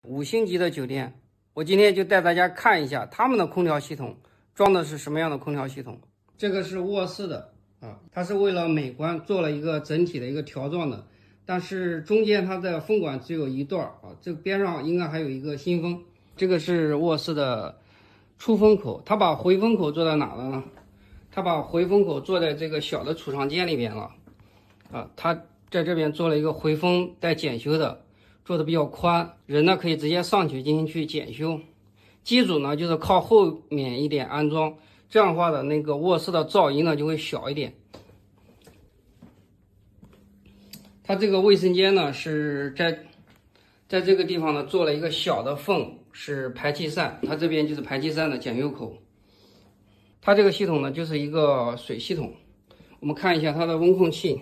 5星级的酒店，我今天就带大家看一下他们的空调系统装的是什么样的空调系统。这个是卧室的它是为了美观做了一个整体的一个条状的，但是中间它的风管只有一段这个边上应该还有一个新风。这个是卧室的出风口，它把回风口做在哪了呢？它把回风口做在这个小的储藏间里边了它在这边做了一个回风带检修的，做的比较宽，人呢可以直接上去进行去检修。机组呢就是靠后面一点安装，这样的话的那个卧室的噪音呢就会小一点。它这个卫生间呢是在这个地方呢做了一个小的缝，是排气扇，它这边就是排气扇的检修口。它这个系统呢就是一个水系统。我们看一下它的温控器，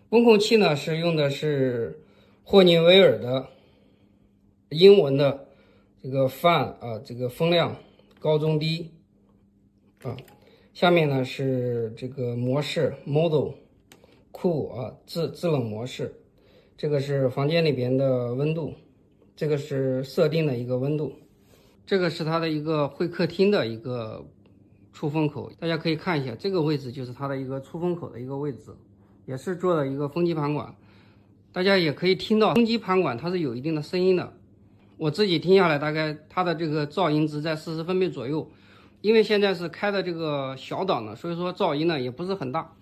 温控器呢是用的是霍尼韦尔的英文的这个 fan 这个风量高中低下面呢是这个模式 model cool 制冷模式，这个是房间里边的温度，这个是设定的一个温度，这个是它的一个会客厅的一个出风口，大家可以看一下，这个位置就是它的一个出风口的一个位置，也是做了一个风机盘管。大家也可以听到风机盘管它是有一定的声音的，我自己听下来大概它的这个噪音值在40分贝左右，因为现在是开的这个小档的，所以说噪音呢也不是很大。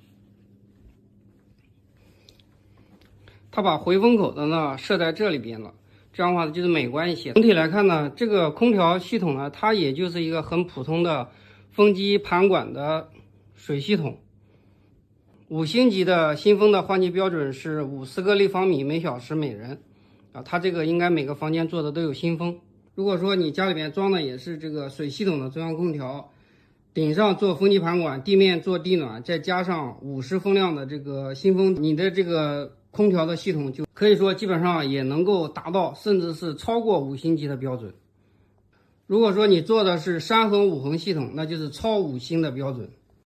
它把回风口的呢设在这里边了，这样的话就是美观一些。总体来看呢，这个空调系统呢它也就是一个很普通的风机盘管的水系统。5星级的新风的换气标准是50个立方米每小时每人它这个应该每个房间做的都有新风。如果说你家里边装的也是这个水系统的中央空调，顶上做风机盘管，地面做地暖，再加上50风量的这个新风，你的这个空调的系统就可以说基本上也能够达到甚至是超过5星级的标准。如果说你做的是3横5横系统，那就是超5星的标准。